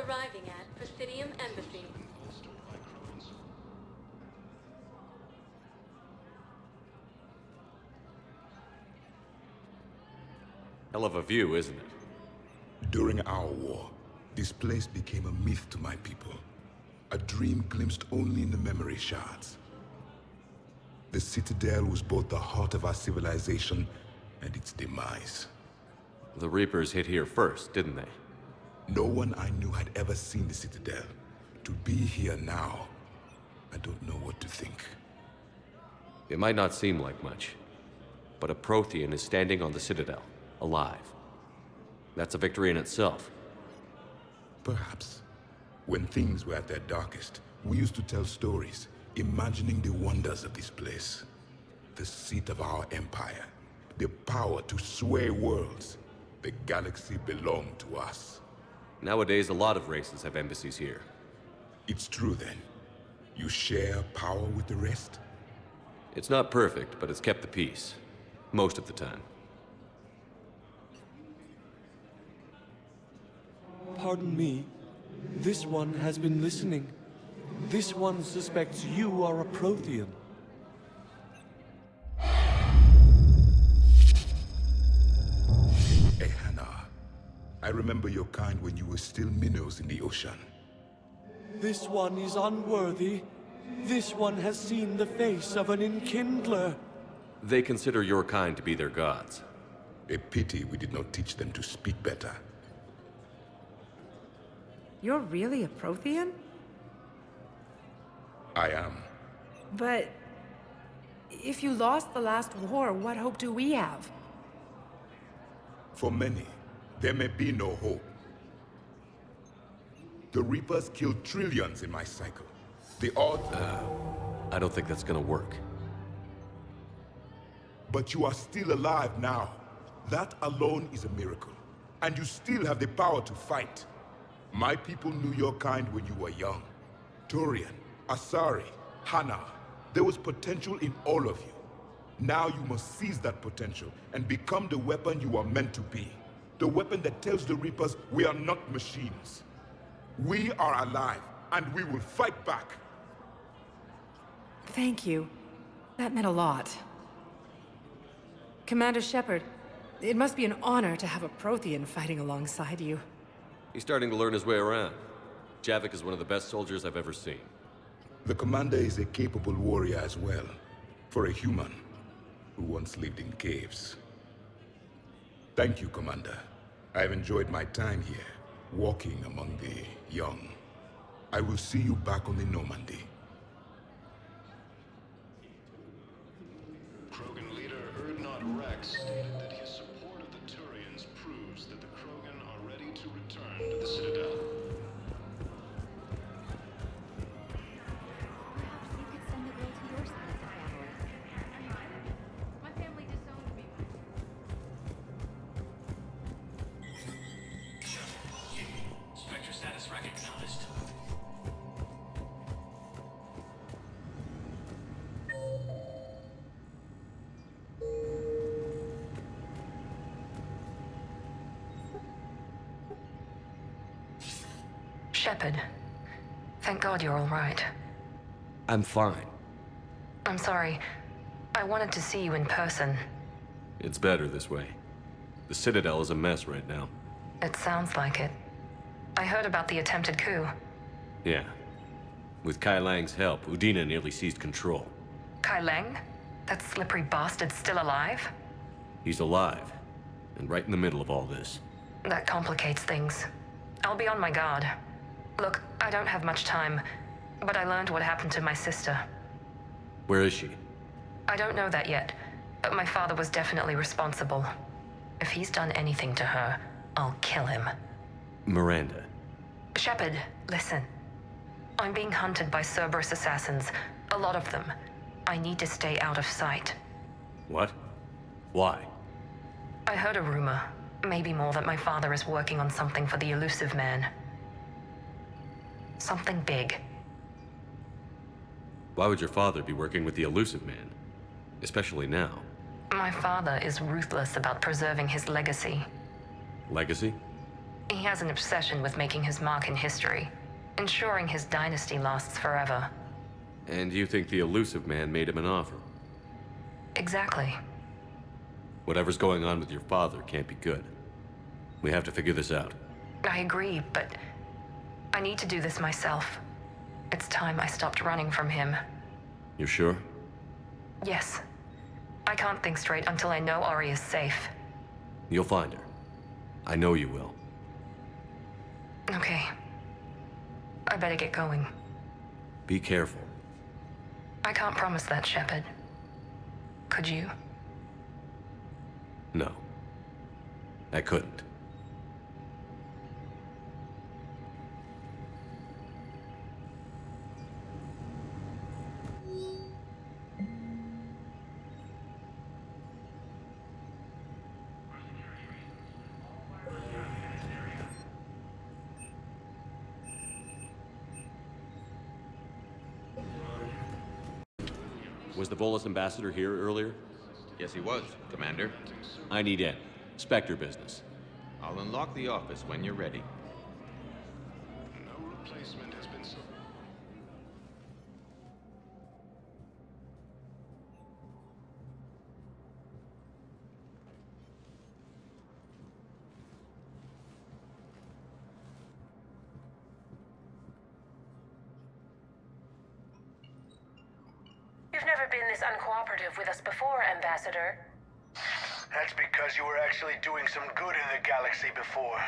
arriving at Presidium Embassy. Hell of a view, isn't it? During our war, this place became a myth to my people. A dream glimpsed only in the memory shards. The Citadel was both the heart of our civilization and its demise. The Reapers hit here first, didn't they? No one I knew had ever seen the Citadel. To be here now, I don't know what to think. It might not seem like much, but a Prothean is standing on the Citadel, alive. That's a victory in itself. Perhaps. When things were at their darkest, we used to tell stories, imagining the wonders of this place. The seat of our empire, the power to sway worlds. The galaxy belonged to us. Nowadays, a lot of races have embassies here. It's true then. You share power with the rest? It's not perfect, but it's kept the peace. Most of the time. Pardon me. This one has been listening. This one suspects you are a Prothean. Ehana, I remember your kind when you were still minnows in the ocean. This one is unworthy. This one has seen the face of an enkindler. They consider your kind to be their gods. A pity we did not teach them to speak better. You're really a Prothean? I am. But if you lost the last war, what hope do we have? For many, there may be no hope. The Reapers killed trillions in my cycle. The odds... I don't think that's gonna work. But you are still alive now. That alone is a miracle. And you still have the power to fight. My people knew your kind when you were young. Turian, Asari, Hana. There was potential in all of you. Now you must seize that potential and become the weapon you are meant to be. The weapon that tells the Reapers we are not machines. We are alive, and we will fight back. Thank you. That meant a lot. Commander Shepard, it must be an honor to have a Prothean fighting alongside you. He's starting to learn his way around. Javik is one of the best soldiers I've ever seen. The commander is a capable warrior as well. For a human who once lived in caves. Thank you, Commander. I've enjoyed my time here, walking among the young. I will see you back on the Normandy. Krogan leader Erdnot Rex stated that his support of the Turians proves that the Krogan are ready to return to the Citadel. Perhaps you could send the girl to your side of the family. My family disowned me. Spectre status recognized. Shepard. Thank God you're all right. I'm fine. I'm sorry. I wanted to see you in person. It's better this way. The Citadel is a mess right now. It sounds like it. I heard about the attempted coup. Yeah. With Kai Lang's help, Udina nearly seized control. Kai Leng? That slippery bastard's still alive? He's alive, and right in the middle of all this. That complicates things. I'll be on my guard. Look, I don't have much time, but I learned what happened to my sister. Where is she? I don't know that yet, but my father was definitely responsible. If he's done anything to her, I'll kill him. Miranda. Shepard, listen. I'm being hunted by Cerberus assassins. A lot of them. I need to stay out of sight. What? Why? I heard a rumor, maybe more, that my father is working on something for the Elusive Man. Something big. Why would your father be working with the Elusive Man? Especially now. My father is ruthless about preserving his legacy. Legacy? He has an obsession with making his mark in history, ensuring his dynasty lasts forever. And you think the elusive man made him an offer? Exactly. Whatever's going on with your father can't be good. We have to figure this out. I agree, but I need to do this myself. It's time I stopped running from him. You sure? Yes. I can't think straight until I know Ori is safe. You'll find her. I know you will. Okay. I better get going. Be careful. I can't promise that, Shepard. Could you? No. I couldn't. Was the Volus ambassador here earlier? Yes, he was, Commander. I need in. Spectre business. I'll unlock the office when you're ready. No replacement has been so. You've never been this uncooperative with us before, Ambassador. That's because you were actually doing some good in the galaxy before.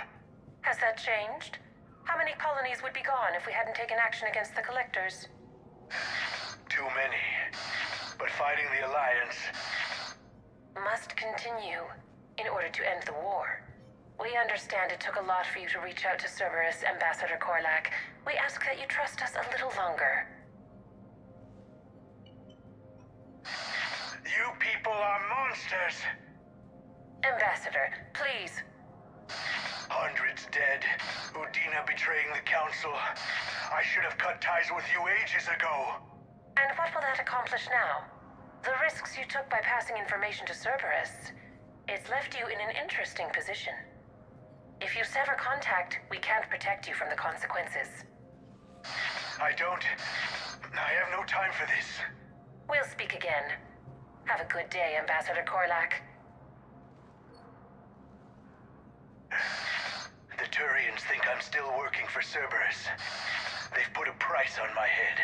Has that changed? How many colonies would be gone if we hadn't taken action against the Collectors? Too many. But fighting the Alliance... must continue in order to end the war. We understand it took a lot for you to reach out to Cerberus, Ambassador Korlak. We ask that you trust us a little longer. You people are monsters! Ambassador, please. Hundreds dead. Udina betraying the Council. I should have cut ties with you ages ago. And what will that accomplish now? The risks you took by passing information to Cerberus. It's left you in an interesting position. If you sever contact, we can't protect you from the consequences. I have no time for this. We'll speak again. Have a good day, Ambassador Korlak. The Turians think I'm still working for Cerberus. They've put a price on my head.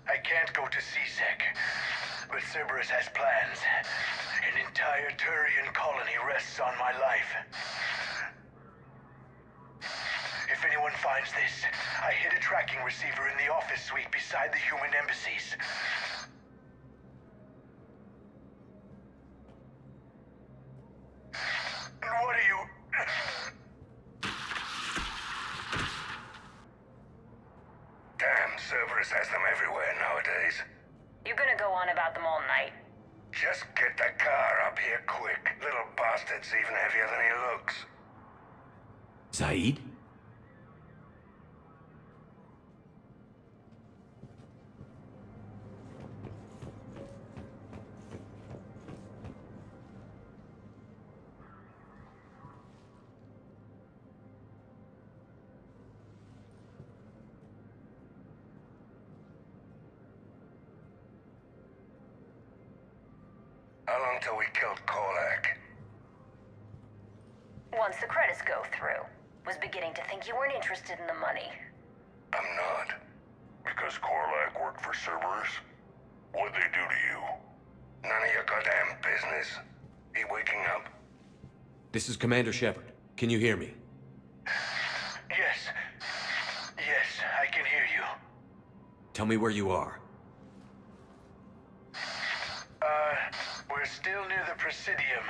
I can't go to CSEC, but Cerberus has plans. An entire Turian colony rests on my life. If anyone finds this, I hid a tracking receiver in the office suite beside the human embassies. What are you... Damn, Cerberus has them everywhere nowadays. You're gonna go on about them all night. Just get the car up here quick. Little bastard's even heavier than he looks. Zaid? How long till we killed Korlak? Once the credits go through. Was beginning to think you weren't interested in the money. I'm not. Because Korlak worked for Cerberus? What'd they do to you? None of your goddamn business. He waking up? This is Commander Shepard. Can you hear me? Yes. Yes, I can hear you. Tell me where you are. We're still near the Presidium.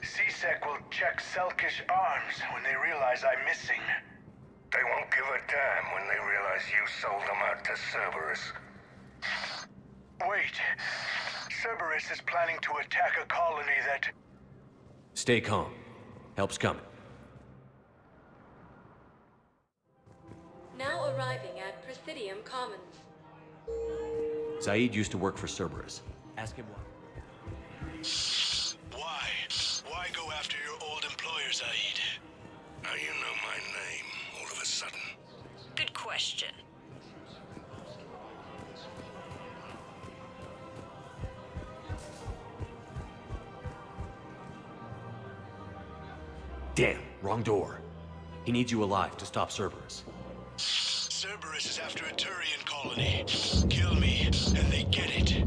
CSEC will check Selkish arms when they realize I'm missing. They won't give a damn when they realize you sold them out to Cerberus. Wait. Cerberus is planning to attack a colony that... Stay calm. Help's coming. Now arriving at Presidium Commons. Zaid used to work for Cerberus. Ask him why. Why? Why go after your old employer? my name all of a sudden? Good question. Damn, wrong door. He needs you alive to stop Cerberus. Cerberus is after a Turian colony. Kill me, and they get it.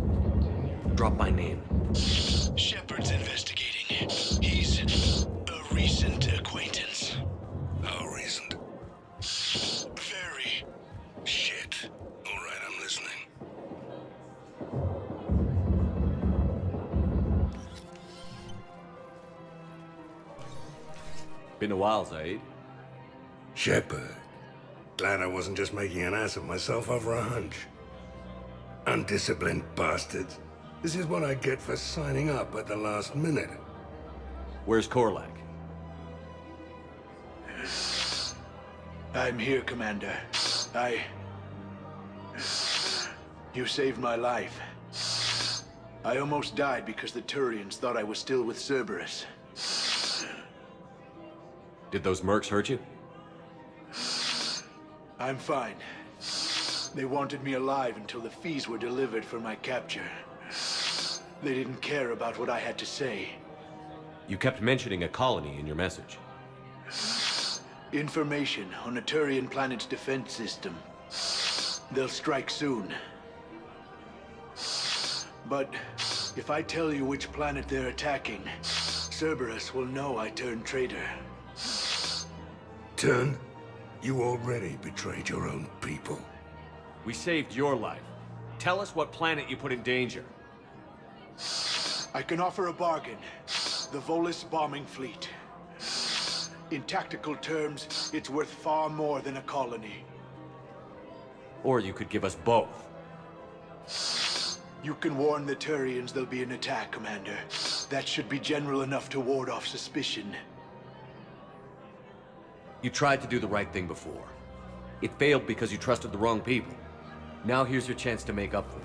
Drop my name. Shepard's investigating. He's a recent acquaintance. How recent? Very. Shit. All right, I'm listening. Been a while, Zaid. Shepard. Glad I wasn't just making an ass of myself over a hunch. Undisciplined bastards. This is what I get for signing up at the last minute. Where's Korlak? I'm here, Commander. You saved my life. I almost died because the Turians thought I was still with Cerberus. Did those mercs hurt you? I'm fine. They wanted me alive until the fees were delivered for my capture. They didn't care about what I had to say. You kept mentioning a colony in your message. Information on a Turian planet's defense system. They'll strike soon. But if I tell you which planet they're attacking, Cerberus will know I turned traitor. Turned? You already betrayed your own people. We saved your life. Tell us what planet you put in danger. I can offer a bargain. The Volus bombing fleet. In tactical terms, it's worth far more than a colony. Or you could give us both. You can warn the Turians there'll be an attack, Commander. That should be general enough to ward off suspicion. You tried to do the right thing before. It failed because you trusted the wrong people. Now here's your chance to make up for it.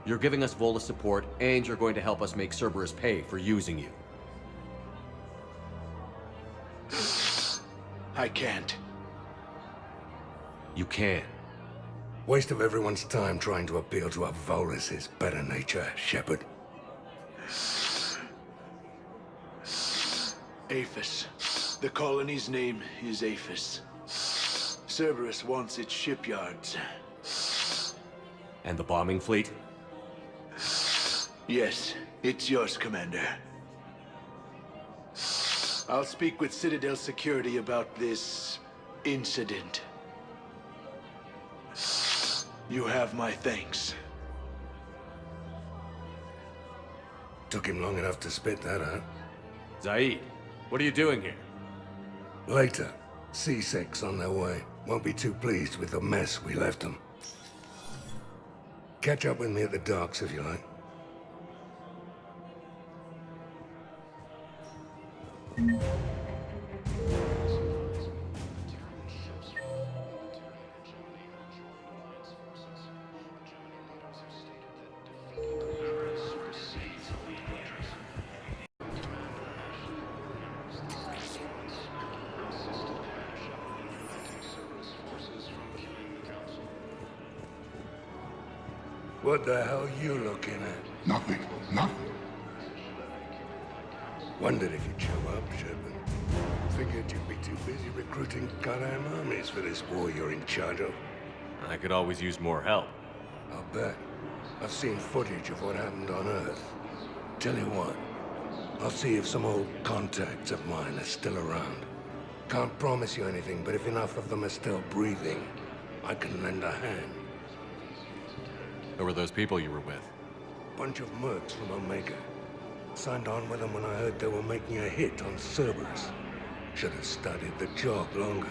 You're giving us Volus support, and you're going to help us make Cerberus pay for using you. I can't. You can. Waste of everyone's time trying to appeal to a Volus's better nature, Shepard. Aphis. The colony's name is Aphis. Cerberus wants its shipyards. And the bombing fleet? Yes, it's yours, Commander. I'll speak with Citadel Security about this incident. You have my thanks. Took him long enough to spit that out. Zaid, what are you doing here? Later. C-Sec's on their way. Won't be too pleased with the mess we left them. Catch up with me at the docks if you like. What the hell you looking at? Nothing. Nothing. Wondered if you'd show up, Shepard. Figured you'd be too busy recruiting goddamn armies for this war you're in charge of. I could always use more help. I'll bet. I've seen footage of what happened on Earth. Tell you what, I'll see if some old contacts of mine are still around. Can't promise you anything, but if enough of them are still breathing, I can lend a hand. Who were those people you were with? Bunch of mercs from Omega. Signed on with them when I heard they were making a hit on Cerberus. Should have studied the job longer.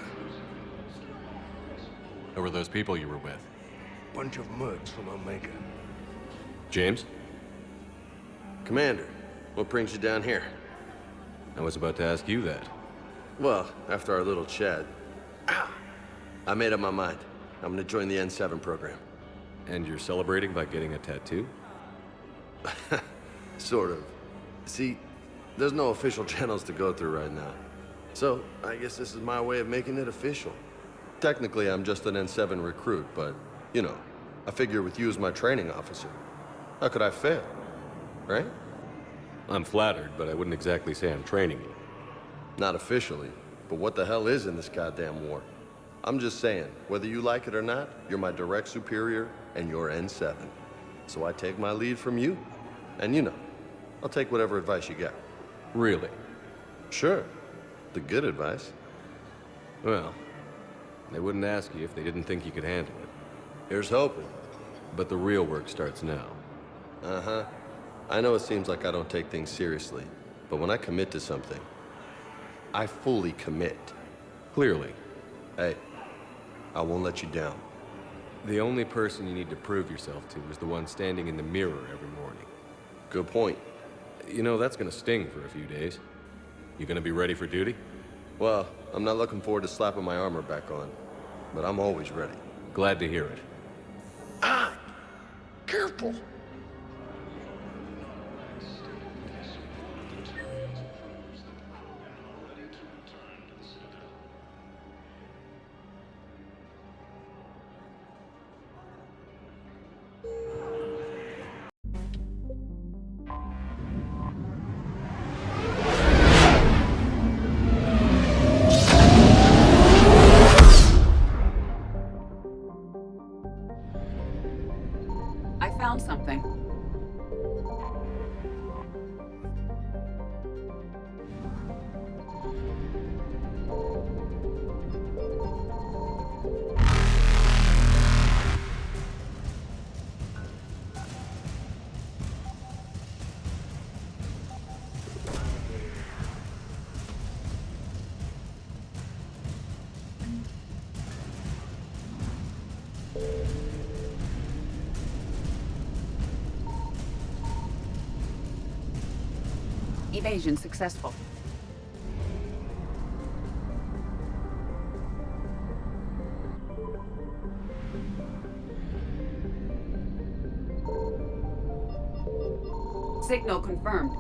Who were those people you were with? Bunch of mercs from Omega. James? Commander, what brings you down here? I was about to ask you that. Well, after our little chat, I made up my mind. I'm gonna join the N7 program. And you're celebrating by getting a tattoo? Sort of. See, there's no official channels to go through right now. So, I guess this is my way of making it official. Technically, I'm just an N7 recruit, but, you know, I figure with you as my training officer, how could I fail? Right? I'm flattered, but I wouldn't exactly say I'm training you. Not officially, but what the hell is in this goddamn war? I'm just saying, whether you like it or not, you're my direct superior, and you're N7. So I take my lead from you. And you know, I'll take whatever advice you got. Really? Sure. The good advice. Well, they wouldn't ask you if they didn't think you could handle it. Here's hoping. But the real work starts now. Uh-huh. I know it seems like I don't take things seriously, but when I commit to something, I fully commit. Clearly. Hey, I won't let you down. The only person you need to prove yourself to is the one standing in the mirror every morning. Good point. You know, that's gonna sting for a few days. You gonna be ready for duty? Well, I'm not looking forward to slapping my armor back on, but I'm always ready. Glad to hear it. Ah! Careful! I found something. Evasion successful. Signal confirmed.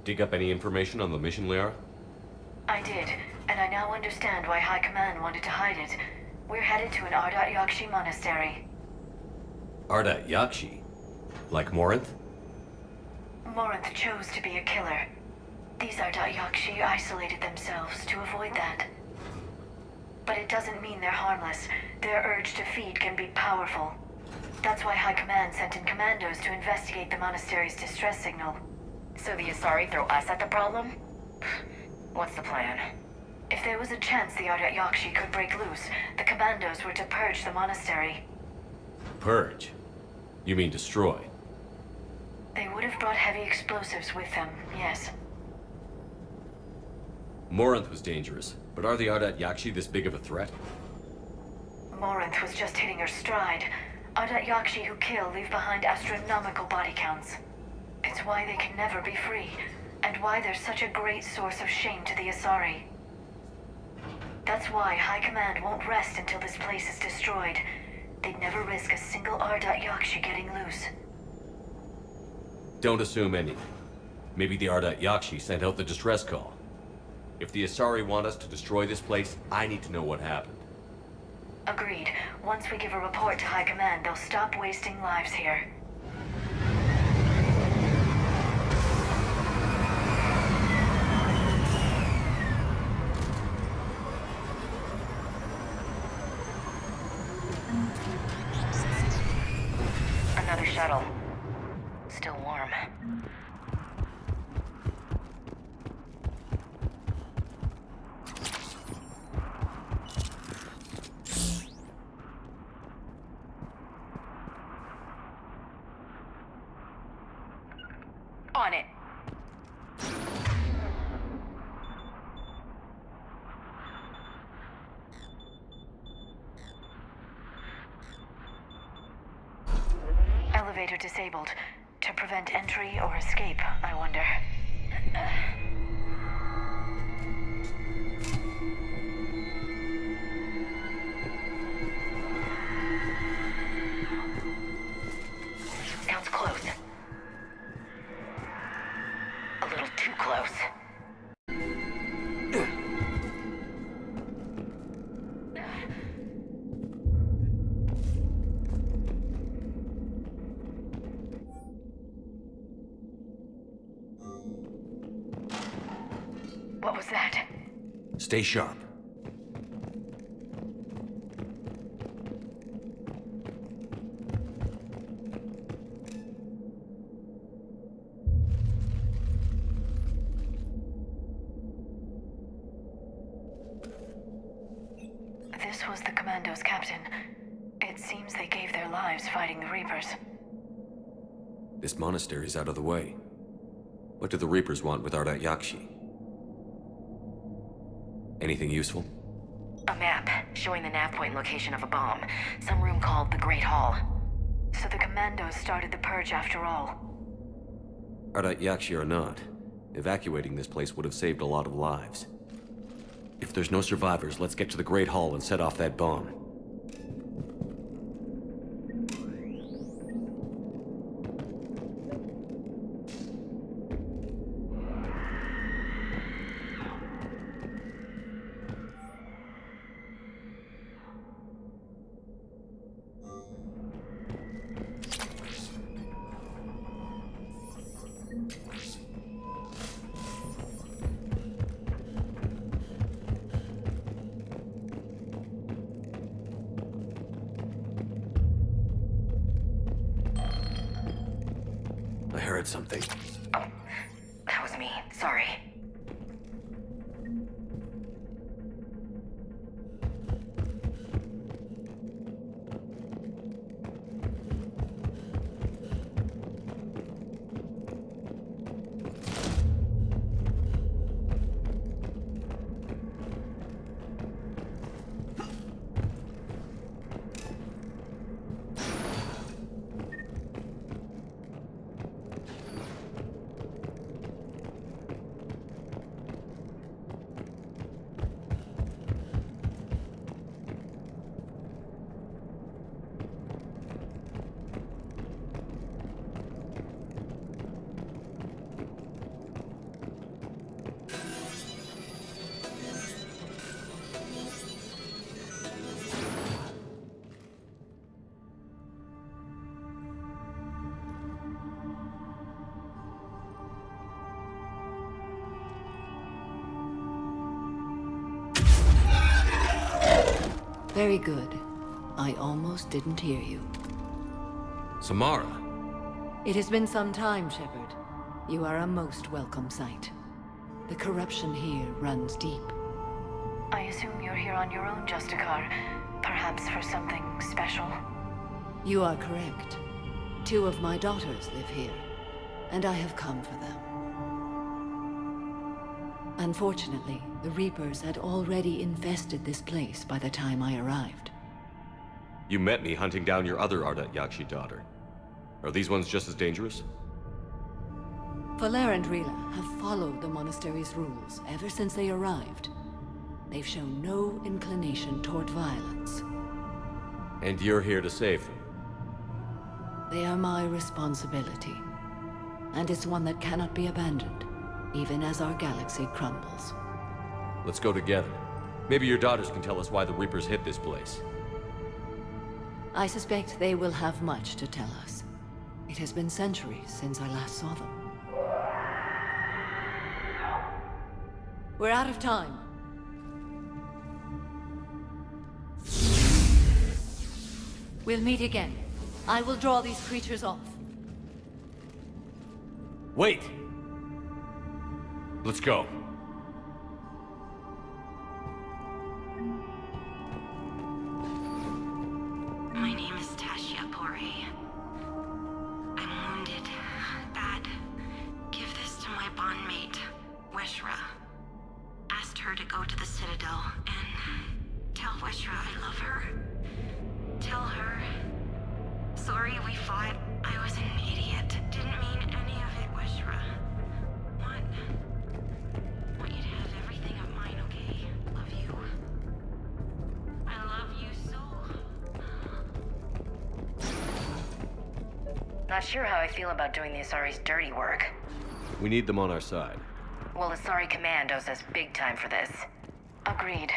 Dig up any information on the mission, Liara? I did, and I now understand why High Command wanted to hide it. We're headed to an Ardat Yakshi monastery. Ardat Yakshi? Like Morinth? Morinth chose to be a killer. These Arda'yakshi isolated themselves to avoid that. But it doesn't mean they're harmless. Their urge to feed can be powerful. That's why High Command sent in commandos to investigate the monastery's distress signal. So the Asari throw us at the problem? What's the plan? If there was a chance the Arda'yakshi could break loose, the commandos were to purge the monastery. Purge? You mean destroy? They would have brought heavy explosives with them, yes. Morinth was dangerous, but are the Arda'yakshi this big of a threat? Morinth was just hitting her stride. Arda'yakshi who kill leave behind astronomical body counts. It's why they can never be free, and why they're such a great source of shame to the Asari. That's why High Command won't rest until this place is destroyed. They'd never risk a single Arda'yakshi getting loose. Don't assume anything. Maybe the Arda'yakshi sent out the distress call. If the Asari want us to destroy this place, I need to know what happened. Agreed. Once we give a report to High Command, they'll stop wasting lives here. Another shuttle. Still warm. On it. Elevator disabled. To prevent entry or escape, I wonder. Sounds close. A little too close. What was that? Stay sharp. This was the Commando's captain. It seems they gave their lives fighting the Reapers. This monastery's out of the way. What do the Reapers want with Arda'yakshi? Anything useful? A map showing the nav point location of a bomb. Some room called the Great Hall. So the Commandos started the purge after all. Arda'yakshi or not, evacuating this place would have saved a lot of lives. If there's no survivors, let's get to the Great Hall and set off that bomb. I heard something. Oh, that was me. Sorry. Very good. I almost didn't hear you. Samara? It has been some time, Shepard. You are a most welcome sight. The corruption here runs deep. I assume you're here on your own, Justicar. Perhaps for something special? You are correct. 2 of my daughters live here, and I have come for them. Unfortunately, the Reapers had already infested this place by the time I arrived. You met me hunting down your other Ardat Yakshi daughter. Are these ones just as dangerous? Valer and Rila have followed the monastery's rules ever since they arrived. They've shown no inclination toward violence. And you're here to save them? They are my responsibility. And it's one that cannot be abandoned, even as our galaxy crumbles. Let's go together. Maybe your daughters can tell us why the Reapers hit this place. I suspect they will have much to tell us. It has been centuries since I last saw them. We're out of time. We'll meet again. I will draw these creatures off. Wait! Let's go. My name is Tashia Pore. I'm wounded. Bad. Give this to my bondmate, Weshra. Asked her to go to the Citadel and tell Weshra I love her. Tell her. Sorry we fought. I was an idiot. Didn't mean any of it, Weshra. Want you to have everything of mine, okay? Love you. I love you so. Not sure how I feel about doing the Asari's dirty work. We need them on our side. Well, Asari Commandos is big time for this. Agreed.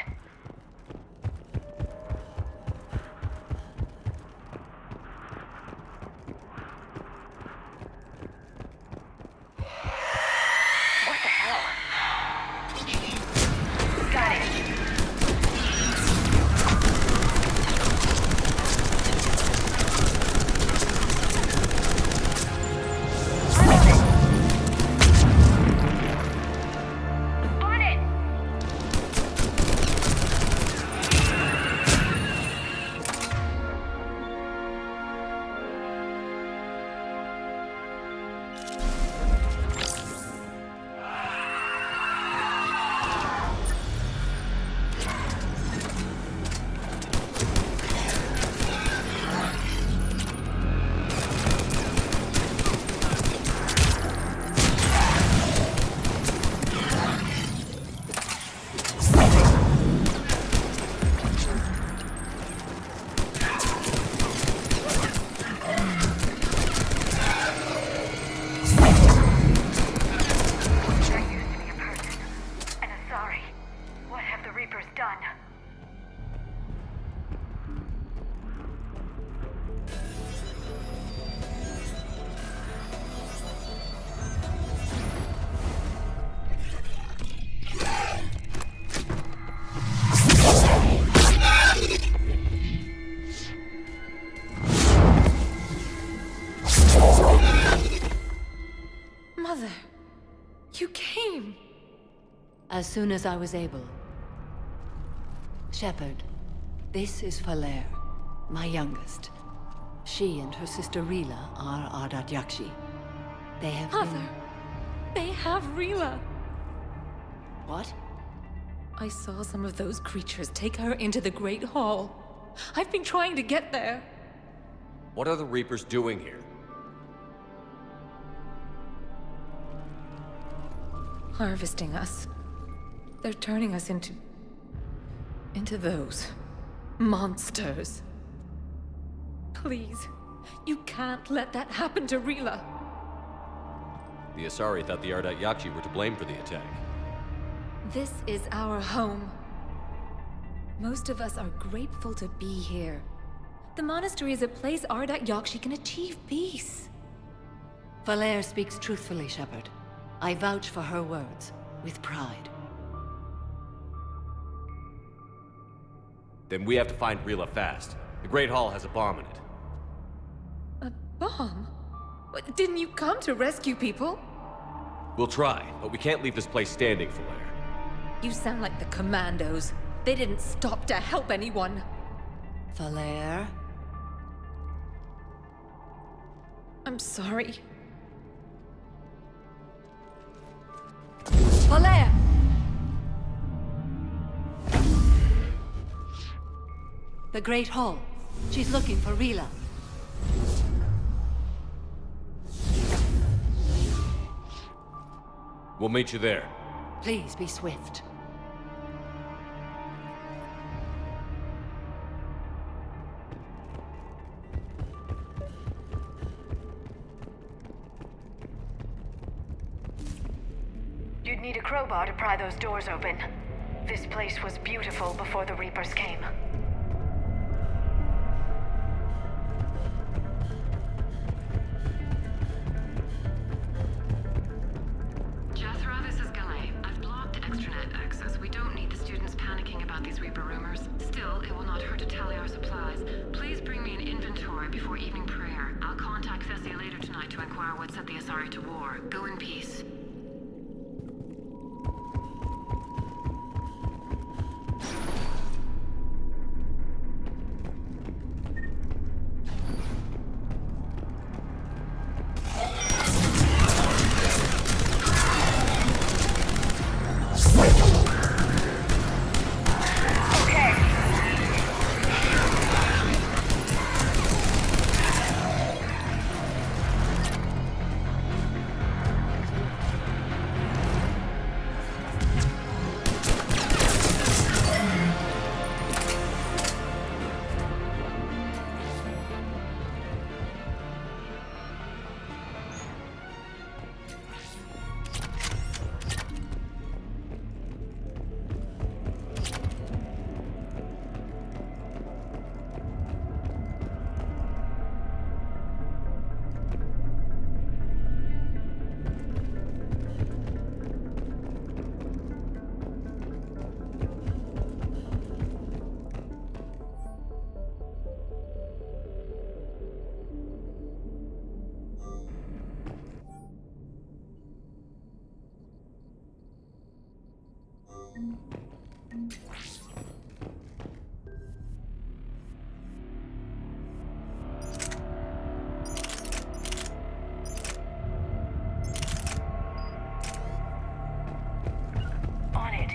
Mother, you came. As soon as I was able. Shepard, this is Valer, my youngest. She and her sister Rila are Ardat Yakshi. They have Mother, they have Rila. What? I saw some of those creatures take her into the Great Hall. I've been trying to get there. What are the Reapers doing here? Harvesting us. They're turning us into those monsters. Please, you can't let that happen to Rila. The Asari thought the Ardat Yakshi were to blame for the attack. This is our home. Most of us are grateful to be here. The monastery is a place Ardat Yakshi can achieve peace. Valer speaks truthfully, Shepard. I vouch for her words, with pride. Then we have to find Rila fast. The Great Hall has a bomb in it. A bomb? What, didn't you come to rescue people? We'll try, but we can't leave this place standing, Falair. You sound like the commandos. They didn't stop to help anyone. Falair? I'm sorry. Falair! The Great Hall. She's looking for Rila. We'll meet you there. Please be swift. You'd need a crowbar to pry those doors open. This place was beautiful before the Reapers came. Jethro, this is Galay. I've blocked extranet access. We don't need the students panicking about these Reaper rumors. Still, it will not hurt to tally our supplies. Please bring me an inventory before evening prayer. I'll contact Thessia later tonight to inquire what set the Asari to war. Go in peace. On it.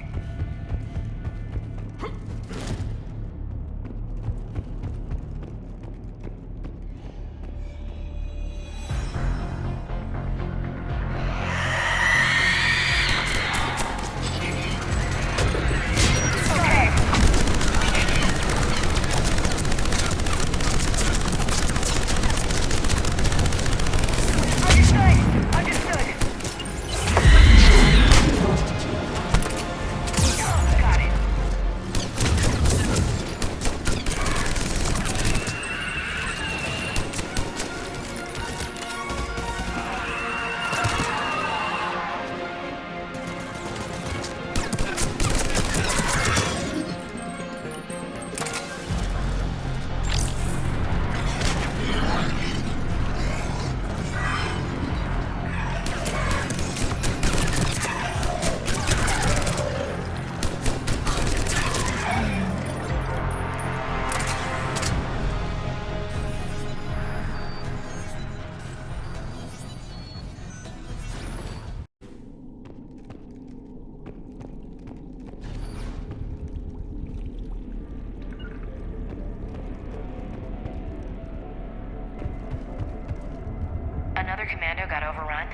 Another commando got overrun?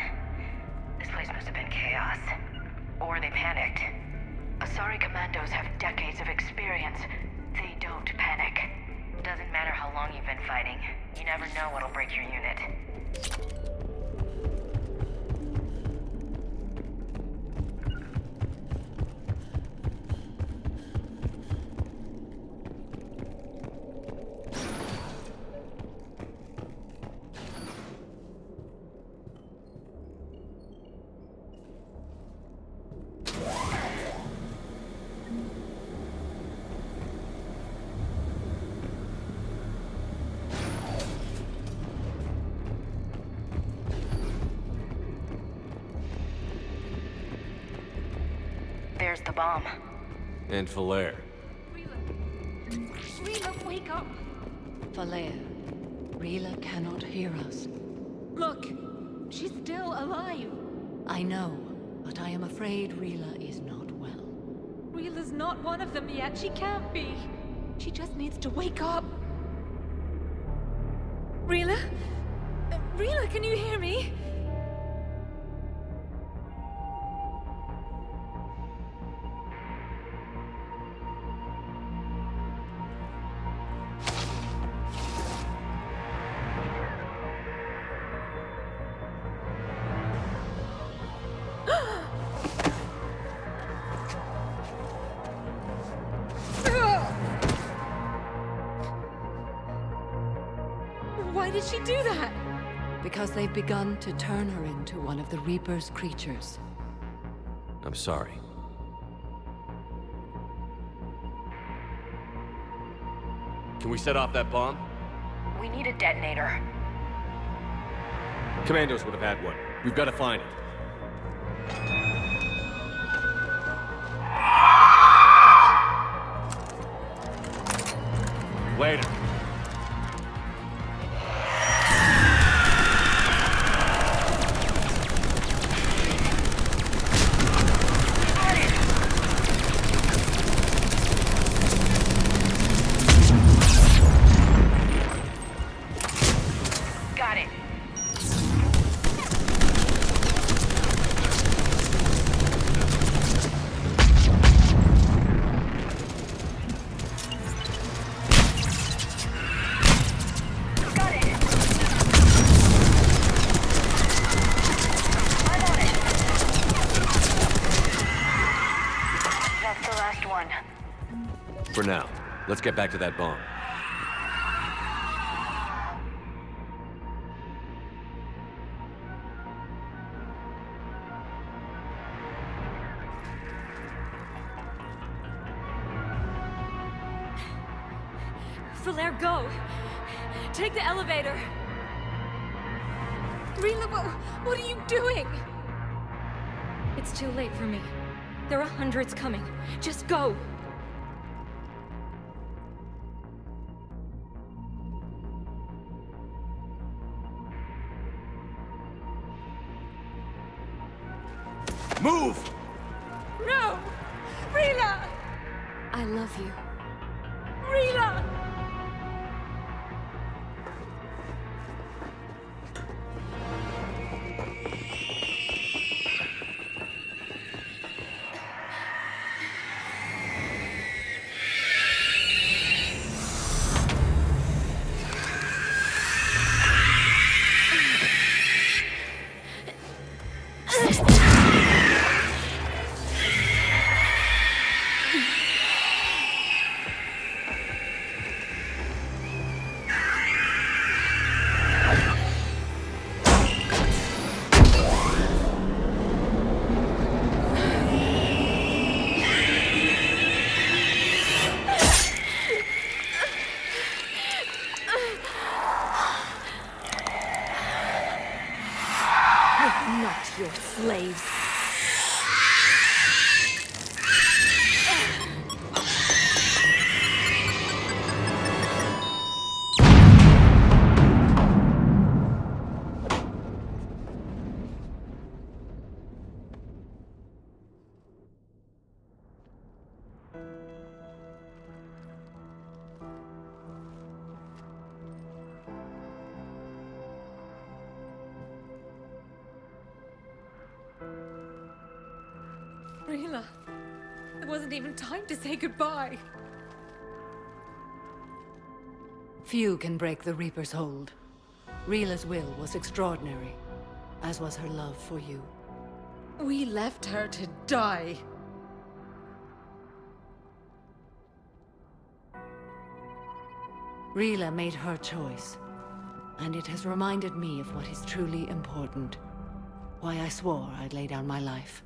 This place must have been chaos. Or they panicked. Asari commandos have decades of experience. They don't panic. Doesn't matter how long you've been fighting. You never know what'll break your unit. placed the bomb. And Falaire. Rila, wake up! Falaire, Rila cannot hear us. Look, she's still alive. I know, but I am afraid Rila is not well. Rila's not one of them yet. She can't be. She just needs to wake up. Rila? Rila, can you hear me? Why did she do that? Because they've begun to turn her into one of the Reaper's creatures. I'm sorry. Can we set off that bomb? We need a detonator. Commandos would have had one. We've got to find it. Later. Got it. For now, let's get back to that bomb. Falaire, go! Take the elevator! Rila, what are you doing? It's too late for me. There are hundreds coming. Just go! Move! No! Rila! I love you. Rila! Not your slaves. Rila, there wasn't even time to say goodbye. Few can break the Reaper's hold. Rila's will was extraordinary, as was her love for you. We left her to die. Rila made her choice, and it has reminded me of what is truly important. Why I swore I'd lay down my life.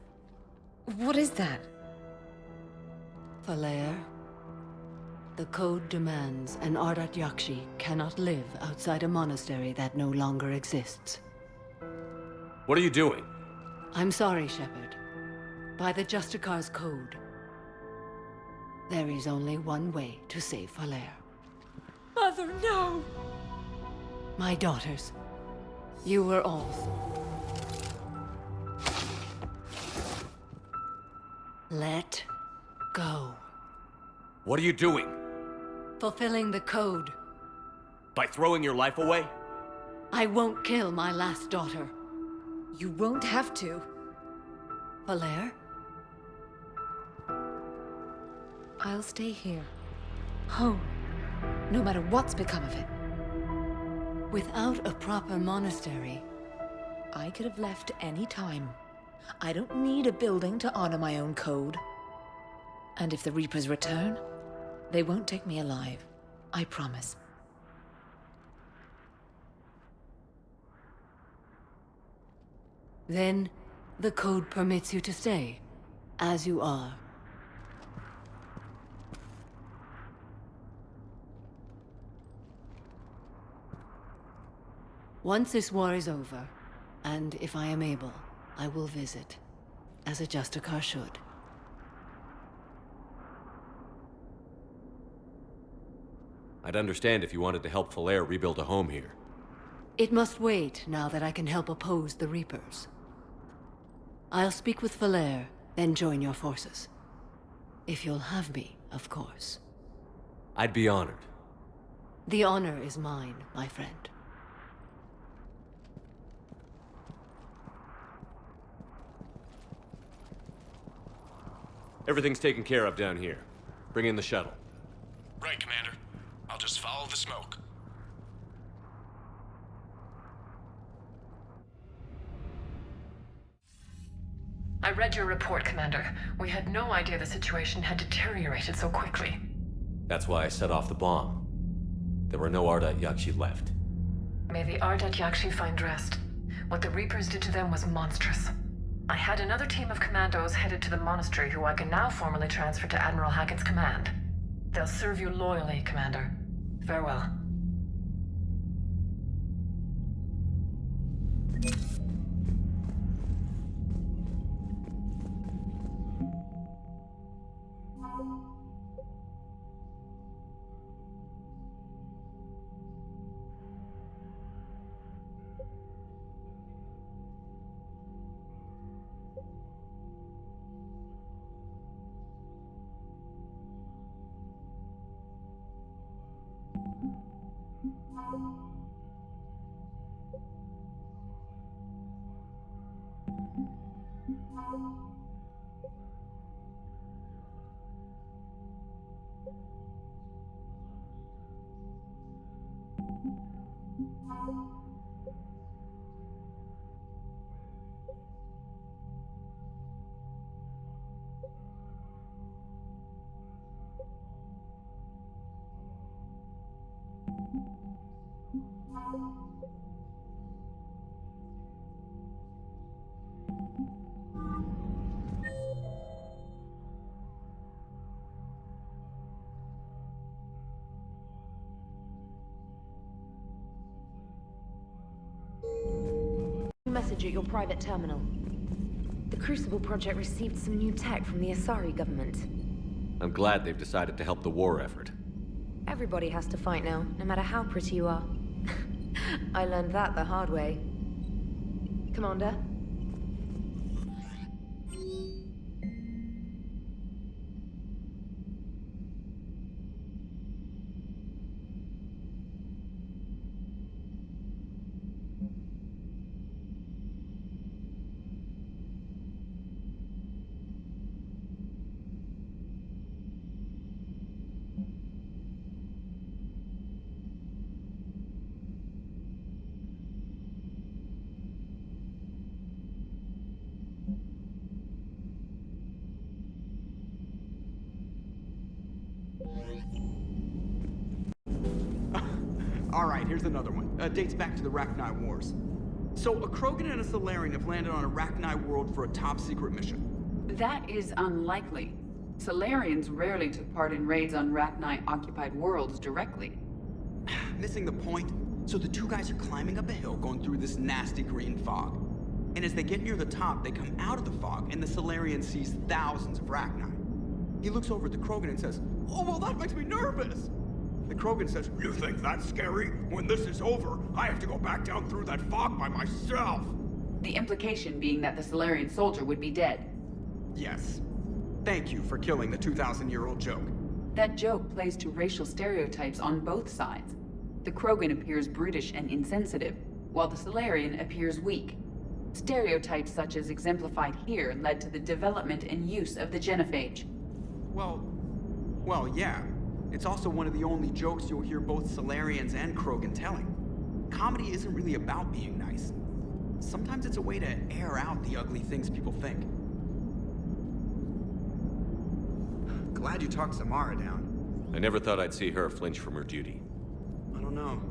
What is that? Falaire, the code demands an Ardat Yakshi cannot live outside a monastery that no longer exists. What are you doing? I'm sorry, Shepard. By the Justicar's code, There is only one way to save Falair. Mother, no! My daughters, you were all. Let go. What are you doing? Fulfilling the code. By throwing your life away? I won't kill my last daughter. You won't have to. Falair? I'll stay here. Home. No matter what's become of it. Without a proper monastery, I could have left any time. I don't need a building to honor my own code. And if the Reapers return, they won't take me alive. I promise. Then, the code permits you to stay, as you are. Once this war is over, and if I am able, I will visit, as a Justicar should. I'd understand if you wanted to help Falair rebuild a home here. It must wait now that I can help oppose the Reapers. I'll speak with Falair, then join your forces. If you'll have me, of course. I'd be honored. The honor is mine, my friend. Everything's taken care of down here. Bring in the shuttle. Right, Commander. I'll just follow the smoke. I read your report, Commander. We had no idea the situation had deteriorated so quickly. That's why I set off the bomb. There were no Ardat Yakshi left. May the Ardat Yakshi find rest. What the Reapers did to them was monstrous. I had another team of commandos headed to the monastery who I can now formally transfer to Admiral Hackett's command. They'll serve you loyally, Commander. Farewell. Message at your private terminal. The Crucible Project received some new tech from the Asari government. I'm glad they've decided to help the war effort. Everybody has to fight now, no matter how pretty you are. I learned that the hard way. Commander? Alright, here's another one. Dates back to the Rachni Wars. So, a Krogan and a Solarian have landed on a Rachni world for a top-secret mission. That is unlikely. Solarians rarely took part in raids on Rachni-occupied worlds directly. Missing the point? So the two guys are climbing up a hill going through this nasty green fog. And as they get near the top, they come out of the fog, and the Solarian sees thousands of Rachni. He looks over at the Krogan and says, "Oh, well, that makes me nervous." The Krogan says, "You think that's scary? When this is over, I have to go back down through that fog by myself." The implication being that the Solarian soldier would be dead. Yes. Thank you for killing the 2,000-year-old joke. That joke plays to racial stereotypes on both sides. The Krogan appears brutish and insensitive, while the Solarian appears weak. Stereotypes such as exemplified here led to the development and use of the genophage. Well, yeah. It's also one of the only jokes you'll hear both Solarians and Krogan telling. Comedy isn't really about being nice. Sometimes it's a way to air out the ugly things people think. Glad you talked Samara down. I never thought I'd see her flinch from her duty. I don't know.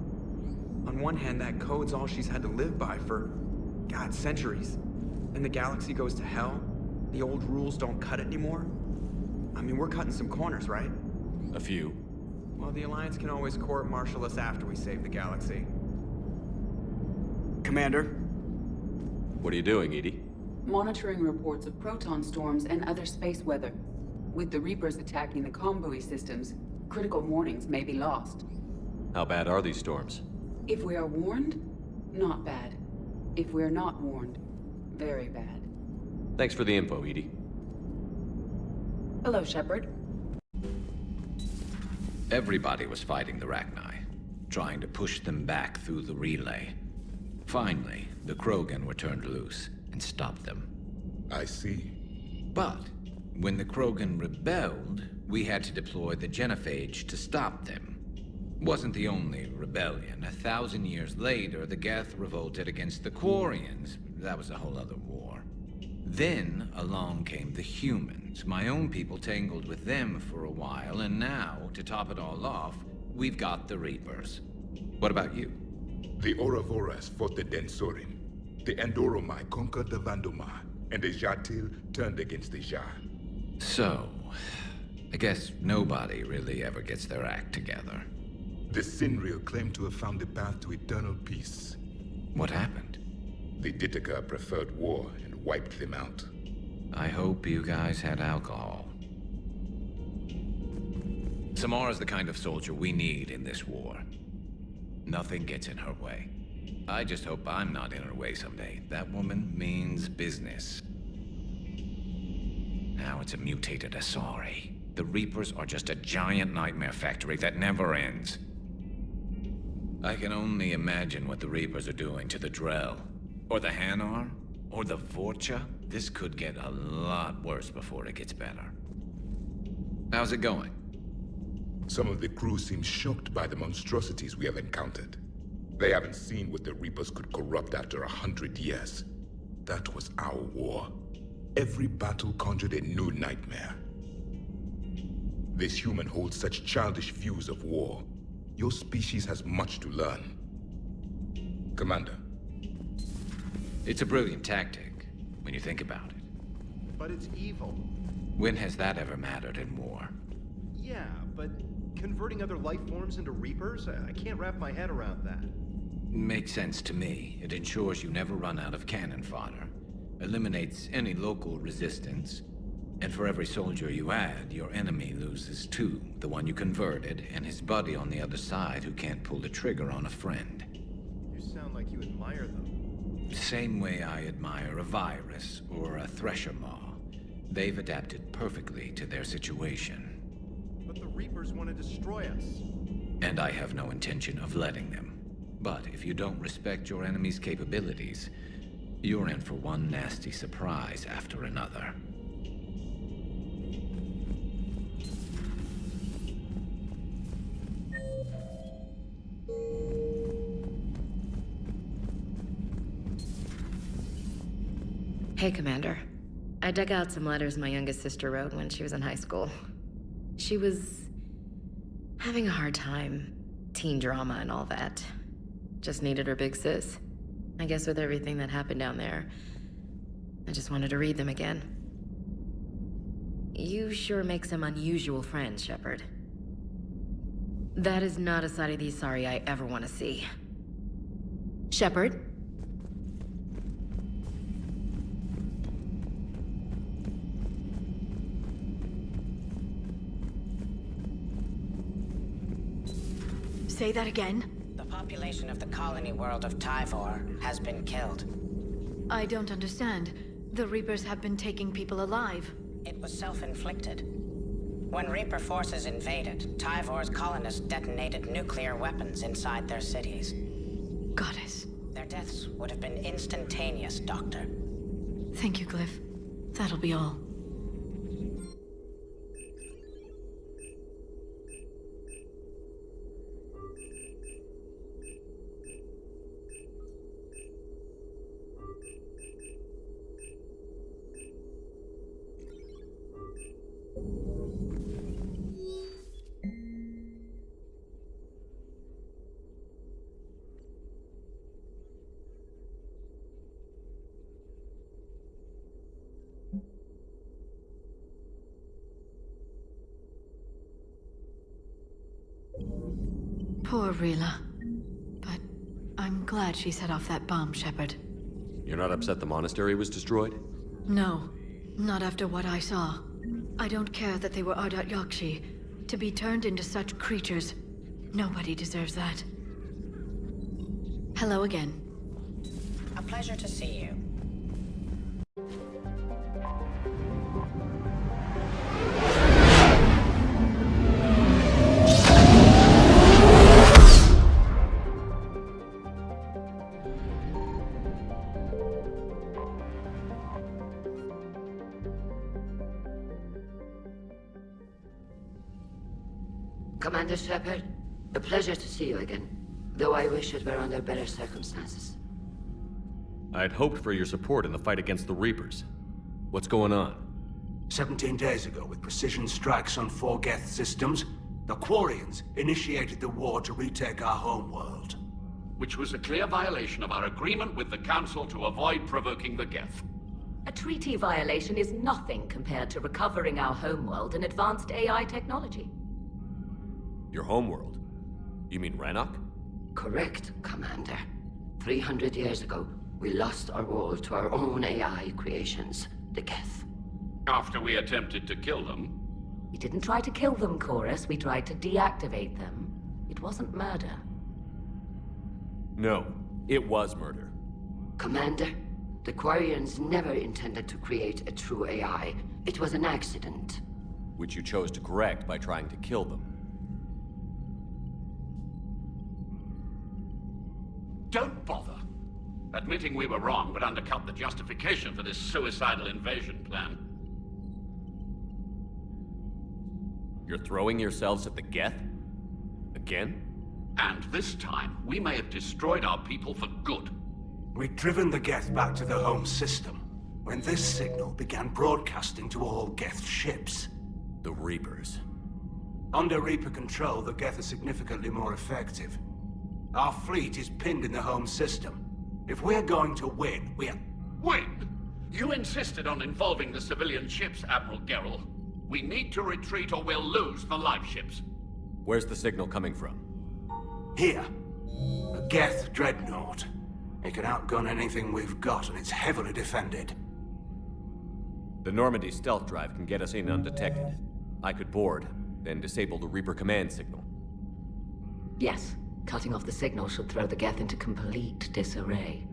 On one hand, that code's all she's had to live by for, God, centuries. Then the galaxy goes to hell. The old rules don't cut it anymore. I mean, we're cutting some corners, right? A few. Well, the Alliance can always court-martial us after we save the galaxy. Commander? What are you doing, Edie? Monitoring reports of proton storms and other space weather. With the Reapers attacking the comm buoy systems, critical warnings may be lost. How bad are these storms? If we are warned, not bad. If we're not warned, very bad. Thanks for the info, Edie. Hello, Shepard. Everybody was fighting the Rachni, trying to push them back through the relay. Finally, the Krogan were turned loose and stopped them. I see. But when the Krogan rebelled, we had to deploy the genophage to stop them. Wasn't the only rebellion. 1,000 years later, the Geth revolted against the Quarians. That was a whole other war. Then along came the humans. My own people tangled with them for a while, and now, to top it all off, we've got the Reapers. What about you? The Ouroboros fought the Densorin. The Endoromai conquered the Vandomai, and the Jatil turned against the Jah. So, I guess nobody really ever gets their act together. The Sinreal claimed to have found the path to eternal peace. What happened? The Ditaka preferred war and wiped them out. I hope you guys had alcohol. Samara's the kind of soldier we need in this war. Nothing gets in her way. I just hope I'm not in her way someday. That woman means business. Now it's a mutated Asari. The Reapers are just a giant nightmare factory that never ends. I can only imagine what the Reapers are doing to the Drell, or the Hanar, or the Vorcha. This could get a lot worse before it gets better. How's it going? Some of the crew seem shocked by the monstrosities we have encountered. They haven't seen what the Reapers could corrupt after 100 years. That was our war. Every battle conjured a new nightmare. This human holds such childish views of war. Your species has much to learn. Commander. It's a brilliant tactic, when you think about it. But it's evil. When has that ever mattered in war? Yeah, but converting other life forms into Reapers? I can't wrap my head around that. Makes sense to me. It ensures you never run out of cannon fodder. Eliminates any local resistance. And for every soldier you add, your enemy loses two. The one you converted, and his buddy on the other side who can't pull the trigger on a friend. You sound like you admire them. Same way I admire a virus or a thresher maw. They've adapted perfectly to their situation. But the Reapers want to destroy us. And I have no intention of letting them. But if you don't respect your enemy's capabilities, you're in for one nasty surprise after another. Hey, Commander. I dug out some letters my youngest sister wrote when she was in high school. She was having a hard time. Teen drama and all that. Just needed her big sis. I guess with everything that happened down there, I just wanted to read them again. You sure make some unusual friends, Shepard. That is not a side of the Asari I ever want to see. Shepard? Say that again? The population of the colony world of Tyvor has been killed. I don't understand. The Reapers have been taking people alive. It was self-inflicted. When Reaper forces invaded, Tyvor's colonists detonated nuclear weapons inside their cities. Goddess. Their deaths would have been instantaneous, Doctor. Thank you, Glyph. That'll be all. Poor Rila. But I'm glad she set off that bomb, Shepard. You're not upset the monastery was destroyed? No, not after what I saw. I don't care that they were Ardat Yakshi. To be turned into such creatures, nobody deserves that. Hello again. A pleasure to see you. Commander Shepard, a pleasure to see you again, though I wish it were under better circumstances. I'd hoped for your support in the fight against the Reapers. What's going on? 17 days ago, with precision strikes on 4 Geth systems, the Quarians initiated the war to retake our homeworld. Which was a clear violation of our agreement with the Council to avoid provoking the Geth. A treaty violation is nothing compared to recovering our homeworld and advanced AI technology. Your homeworld? You mean Rannoch? Correct, Commander. 300 years ago, we lost our world to our own AI creations, the Geth. After we attempted to kill them? We didn't try to kill them, Chorus. We tried to deactivate them. It wasn't murder. No, it was murder. Commander, the Quarians never intended to create a true AI. It was an accident. Which you chose to correct by trying to kill them. Don't bother. Admitting we were wrong would undercut the justification for this suicidal invasion plan. You're throwing yourselves at the Geth? Again? And this time, we may have destroyed our people for good. We'd driven the Geth back to the home system, when this signal began broadcasting to all Geth ships. The Reapers. Under Reaper control, the Geth are significantly more effective. Our fleet is pinned in the home system. If we're going to win, we're... Win? You insisted on involving the civilian ships, Admiral Gerrel. We need to retreat or we'll lose the live ships. Where's the signal coming from? Here. A Geth dreadnought. It can outgun anything we've got, and it's heavily defended. The Normandy stealth drive can get us in undetected. I could board, then disable the Reaper command signal. Yes. Cutting off the signal should throw the Geth into complete disarray.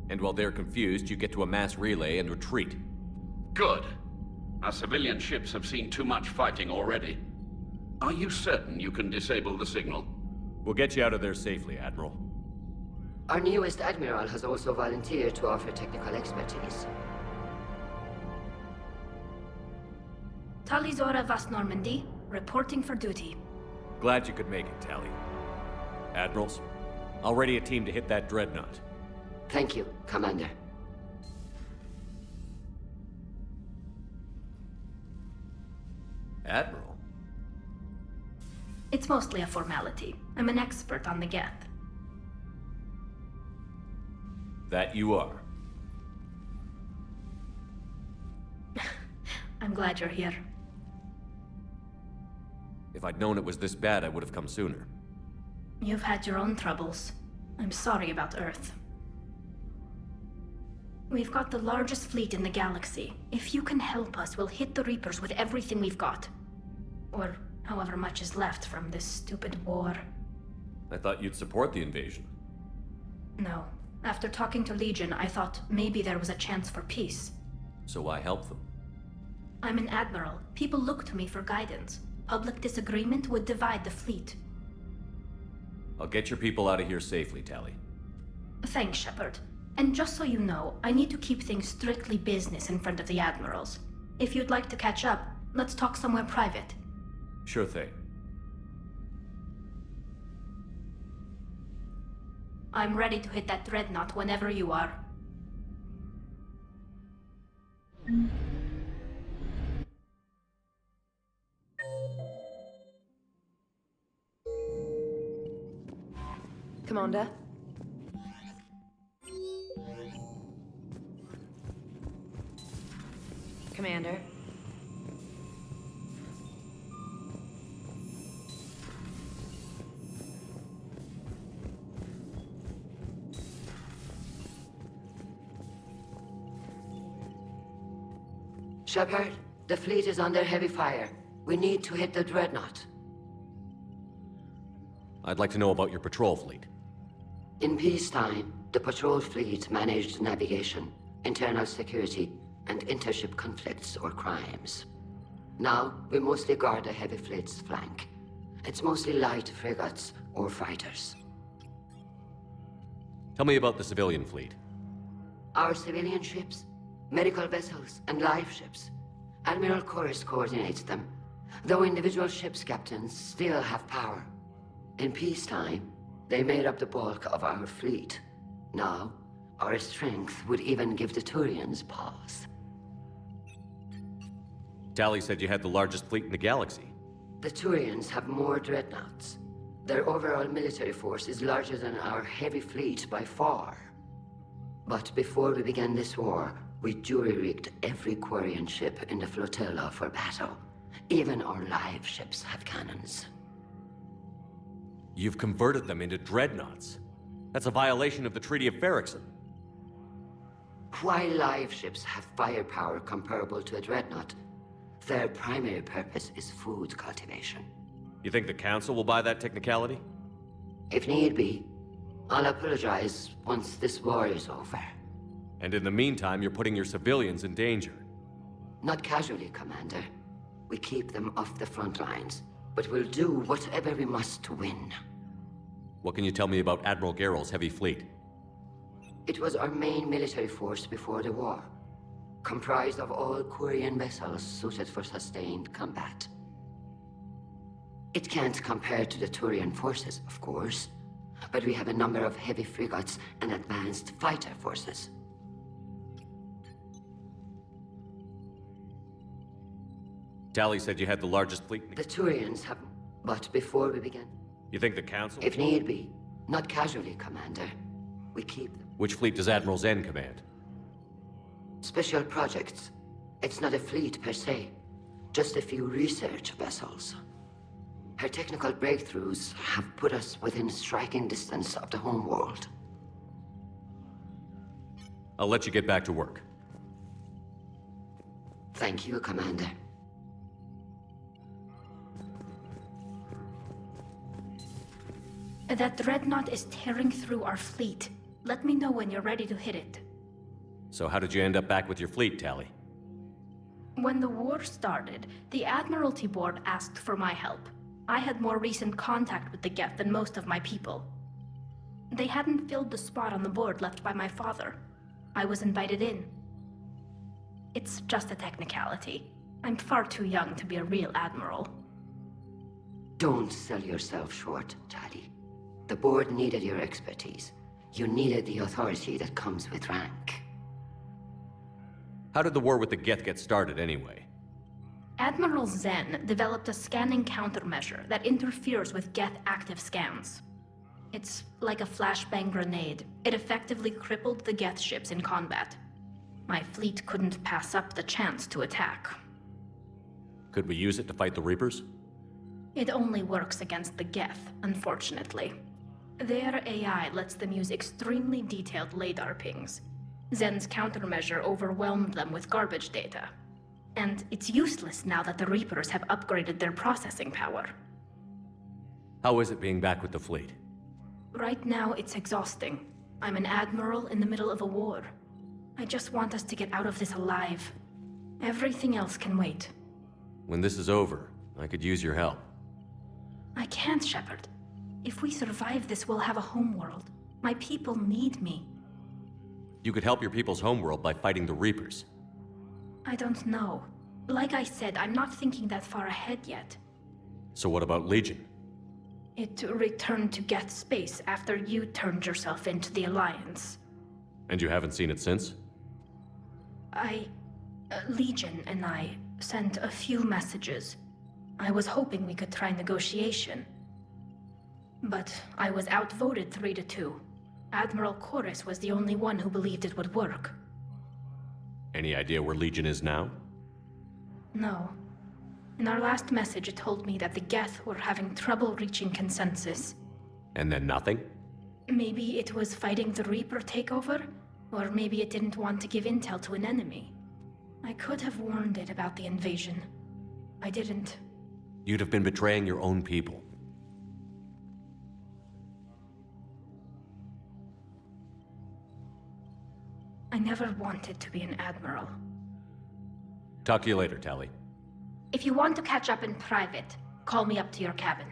And while they're confused, you get to a mass relay and retreat. Good. Our civilian ships have seen too much fighting already. Are you certain you can disable the signal? We'll get you out of there safely, Admiral. Our newest Admiral has also volunteered to offer technical expertise. Talizora Vast Normandy, reporting for duty. Glad you could make it, Tally. Admirals, I'll ready a team to hit that dreadnought. Thank you, Commander. Admiral? It's mostly a formality. I'm an expert on the Geth. That you are. I'm glad you're here. If I'd known it was this bad, I would have come sooner. You've had your own troubles. I'm sorry about Earth. We've got the largest fleet in the galaxy. If you can help us, we'll hit the Reapers with everything we've got. Or however much is left from this stupid war. I thought you'd support the invasion. No. After talking to Legion, I thought maybe there was a chance for peace. So why help them? I'm an admiral. People look to me for guidance. Public disagreement would divide the fleet. I'll get your people out of here safely, Tally. Thanks, Shepard. And just so you know, I need to keep things strictly business in front of the admirals. If you'd like to catch up, let's talk somewhere private. Sure thing. I'm ready to hit that dreadnought whenever you are. Commander? Commander? Shepard, the fleet is under heavy fire. We need to hit the dreadnought. I'd like to know about your patrol fleet. In peacetime, the patrol fleet managed navigation, internal security, and intership conflicts or crimes. Now, we mostly guard the heavy fleet's flank. It's mostly light frigates or fighters. Tell me about the civilian fleet. Our civilian ships, medical vessels, and life ships. Admiral Chorus coordinates them, though individual ships' captains still have power. In peacetime, they made up the bulk of our fleet. Now, our strength would even give the Turians pause. Tally said you had the largest fleet in the galaxy. The Turians have more dreadnoughts. Their overall military force is larger than our heavy fleet by far. But before we began this war, we jury-rigged every Quarian ship in the flotilla for battle. Even our live ships have cannons. You've converted them into dreadnoughts. That's a violation of the Treaty of Ferrixon. While live ships have firepower comparable to a dreadnought, their primary purpose is food cultivation. You think the Council will buy that technicality? If need be, I'll apologize once this war is over. And in the meantime, you're putting your civilians in danger. Not casually, Commander. We keep them off the front lines, but we'll do whatever we must to win. What can you tell me about Admiral Geralt's heavy fleet? It was our main military force before the war, comprised of all Quarian vessels suited for sustained combat. It can't compare to the Turian forces, of course, but we have a number of heavy frigates and advanced fighter forces. Tally said you had the largest fleet in the Turians have... But before we begin... You think the Council... If need be. Not casually, Commander. We keep them. Which fleet does Admiral Zen command? Special projects. It's not a fleet per se. Just a few research vessels. Her technical breakthroughs have put us within striking distance of the homeworld. I'll let you get back to work. Thank you, Commander. That dreadnought is tearing through our fleet. Let me know when you're ready to hit it. So how did you end up back with your fleet, Tally? When the war started, the Admiralty Board asked for my help. I had more recent contact with the Geth than most of my people. They hadn't filled the spot on the board left by my father. I was invited in. It's just a technicality. I'm far too young to be a real admiral. Don't sell yourself short, Tally. The board needed your expertise. You needed the authority that comes with rank. How did the war with the Geth get started, anyway? Admiral Zen developed a scanning countermeasure that interferes with Geth active scans. It's like a flashbang grenade. It effectively crippled the Geth ships in combat. My fleet couldn't pass up the chance to attack. Could we use it to fight the Reapers? It only works against the Geth, unfortunately. Their AI lets them use extremely detailed LADAR pings. Zen's countermeasure overwhelmed them with garbage data. And it's useless now that the Reapers have upgraded their processing power. How is it being back with the fleet? Right now, it's exhausting. I'm an admiral in the middle of a war. I just want us to get out of this alive. Everything else can wait. When this is over, I could use your help. I can't, Shepard. If we survive this, we'll have a homeworld. My people need me. You could help your people's homeworld by fighting the Reapers. I don't know. Like I said, I'm not thinking that far ahead yet. So what about Legion? It returned to Geth space after you turned yourself into the Alliance. And you haven't seen it since? Legion and I sent a few messages. I was hoping we could try negotiation. But I was outvoted 3-2. Admiral Chorus was the only one who believed it would work. Any idea where Legion is now? No. In our last message, it told me that the Geth were having trouble reaching consensus. And then nothing? Maybe it was fighting the Reaper takeover, or maybe it didn't want to give intel to an enemy. I could have warned it about the invasion. I didn't. You'd have been betraying your own people. I never wanted to be an admiral. Talk to you later, Tali. If you want to catch up in private, call me up to your cabin.